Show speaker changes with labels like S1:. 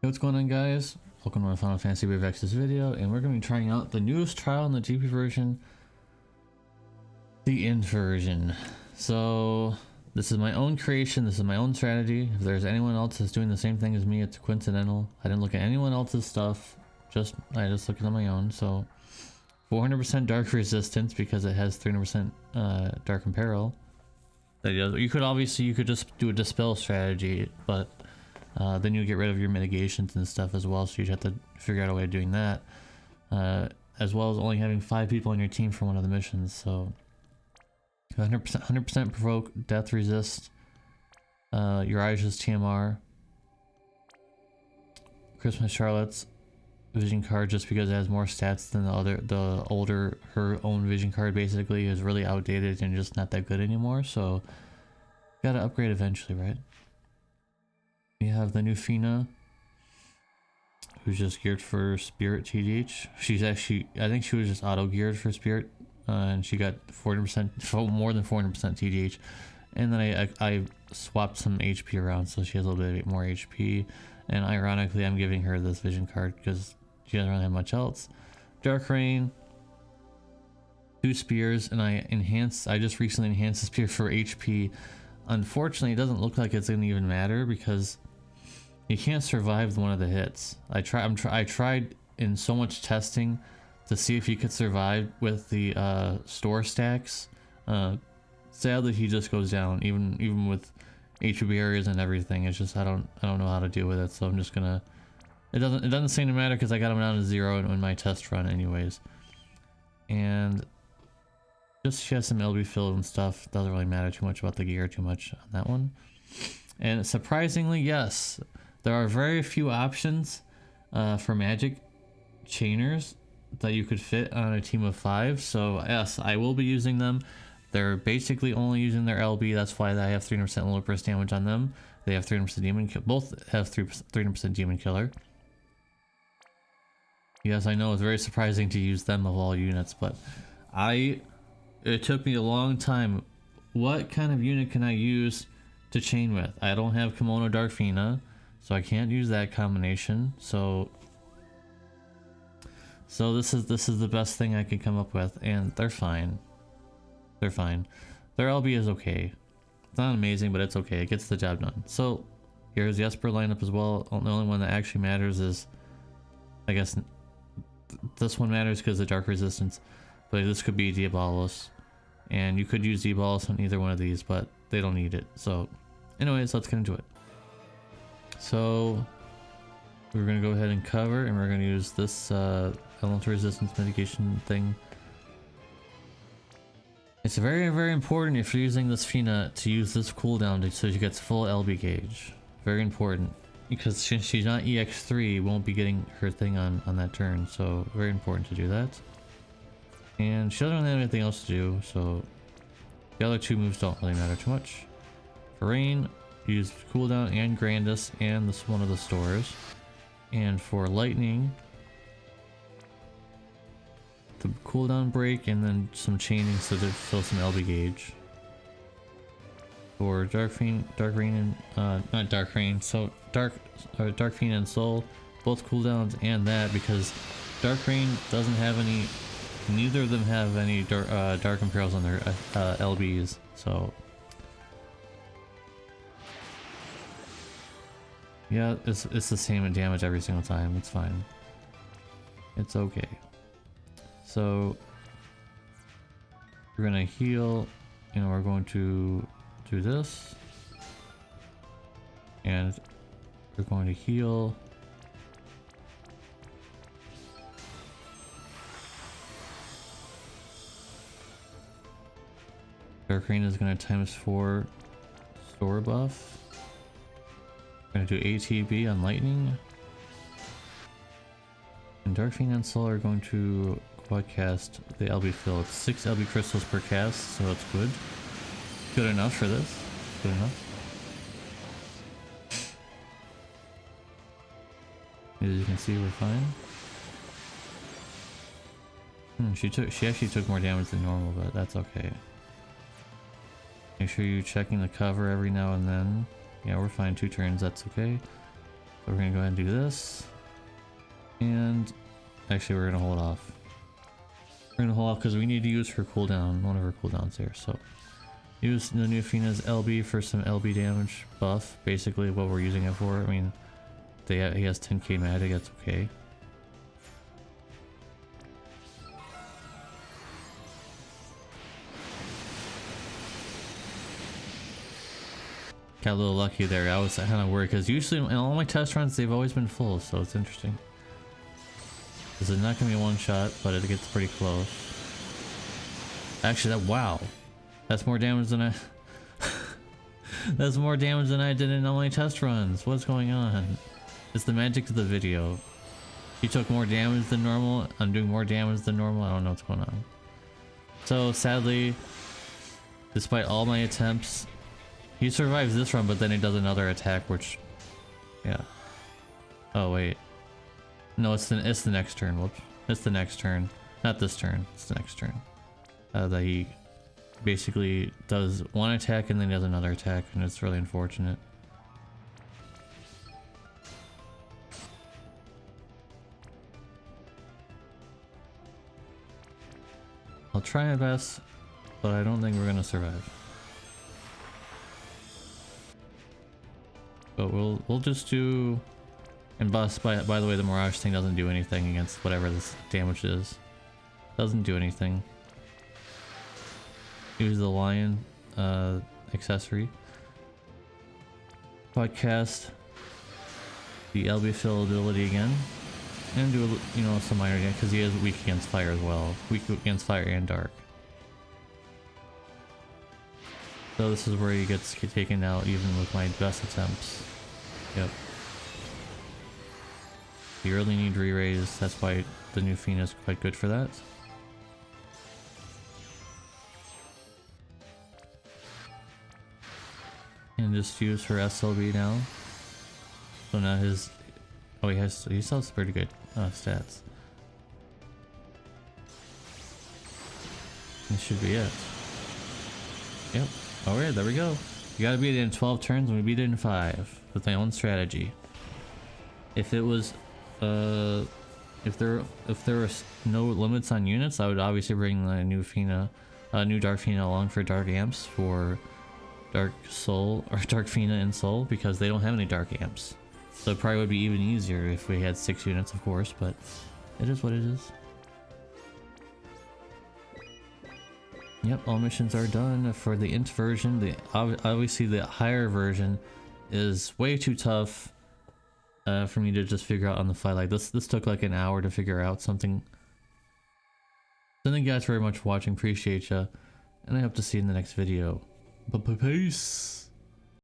S1: Hey, what's going on, guys? Welcome to my Final Fantasy Wave X's video, and we're going to be trying out the newest trial in the GP version, the INT version. So this is my own creation, this is my own strategy. If there's anyone else that's doing the same thing as me, it's coincidental. I didn't look at anyone else's stuff, I just looked at my own. So 400% dark resistance because it has 300% dark imperil. You could just do a dispel strategy, but then you get rid of your mitigations and stuff as well, so you have to figure out a way of doing that, as well as only having 5 people on your team for one of the missions. So 100% provoke, death resist, Uriah's TMR, Christmas Charlotte's vision card, just because it has more stats than the older her own vision card basically is really outdated and just not that good anymore. So gotta upgrade eventually, right? We have the new Fina, who's just geared for Spirit TDH. She's actually, I think she was just auto geared for Spirit, and she got 40%, more than 400% TDH. And then I swapped some HP around, so she has a little bit more HP. And ironically, I'm giving her this vision card because she doesn't really have much else. Dark Rain, 2 spears, and I just recently enhanced the spear for HP. Unfortunately, it doesn't look like it's gonna even matter because you can't survive one of the hits. I tried in so much testing to see if you could survive with the store stacks. Sadly, he just goes down even with HP barriers and everything. It's just I don't know how to deal with it, so I'm just gonna. It doesn't seem to matter because I got him down to 0 in my test run anyways. And just she has some LB fill and stuff. Doesn't really matter too much about the gear too much on that one. And surprisingly, yes, there are very few options for magic chainers that you could fit on a team of 5. So yes, I will be using them. They're basically only using their LB. That's why I have 300% low burst damage on them. They have 300% demon kill. Both have 300% demon killer. Yes, I know it's very surprising to use them of all units, but it took me a long time. What kind of unit can I use to chain with? I don't have Kimono Dark Fina, so I can't use that combination. So this is the best thing I could come up with, and they're fine. They're fine. Their LB is okay. It's not amazing, but it's okay. It gets the job done. So here's the Esper lineup as well. The only one that actually matters is, I guess, this one matters because of the dark resistance, but this could be Diabolos, and you could use Diabolos on either one of these, but they don't need it. So anyways, let's get into it. So we're going to go ahead and cover, and we're going to use this elemental resistance mitigation thing. It's very, very important if you're using this Fina to use this cooldown so she gets full LB gauge. Very important, because since she's not EX3, won't be getting her thing on that turn, so very important to do that. And she doesn't really have anything else to do, so the other 2 moves don't really matter too much. For Rain, use cooldown and Grandis and this one of the stores. And for Lightning, the cooldown break and then some chaining so to fill some LB gauge. For Dark Rain and not Dark Rain, so Dark Fiend and Soul, both cooldowns and that, because Dark Rain doesn't have any. Neither of them have any dark imperils on their LBs, so yeah, it's the same in damage every single time. It's fine. It's okay. So we're gonna heal, and we're going to do this, and we're going to heal. Dark Rain is going to ×4 store buff. We're going to do ATB on Lightning. And Dark Fiend and Soul are going to quad cast the LB fill. It's 6 LB crystals per cast, so that's good. Good enough for this. Good enough. As you can see, we're fine. She actually took more damage than normal, but that's okay. Make sure you're checking the cover every now and then. Yeah, we're fine. 2 turns, that's okay. So we're gonna go ahead and do this. And actually we're gonna hold off. We're gonna hold off because we need to use her cooldown, one of her cooldowns here. So use the new Fina's LB for some LB damage buff. Basically what we're using it for. I mean, he has 10k magic, that's okay. Got a little lucky there. I was kind of worried because usually in all my test runs they've always been full, so it's interesting. This is not gonna be one shot, but it gets pretty close. Actually, wow, that's more damage than I. That's more damage than I did in all my test runs. What's going on? It's the magic of the video. He took more damage than normal. I'm doing more damage than normal. I don't know what's going on. So sadly, despite all my attempts, he survives this run, but then he does another attack, which, yeah. Oh wait, no, it's the next turn. Whoops, it's the next turn, not this turn. It's the next turn. That he basically does one attack and then does another attack, and it's really unfortunate. I'll try my best, but I don't think we're gonna survive. But we'll just do, and by the way, the Mirage thing doesn't do anything against whatever this damage is. Doesn't do anything. Use the lion accessory. Podcast the LB fill ability again, and do some minor damage because he is weak against fire as well. Weak against fire and dark. So this is where he gets taken out even with my best attempts. Yep. You really need re-raise, that's why the new Fiend is quite good for that. And just use her SLB now. So now his... Oh, he still has pretty good stats. This should be it. Yep. Alright, there we go. You gotta beat it in 12 turns and we beat it in 5 with my own strategy. If it was if there was no limits on units, I would obviously bring the new Dark Fina along for Dark Amps for Dark Soul or Dark Fina and Soul because they don't have any Dark Amps. So it probably would be even easier if we had 6 units, of course, but it is what it is. Yep, all missions are done for the INT version. Obviously the higher version is way too tough for me to just figure out on the fly. Like this took like an hour to figure out something. So thank you guys very much for watching, appreciate ya, and I hope to see you in the next video. Peace!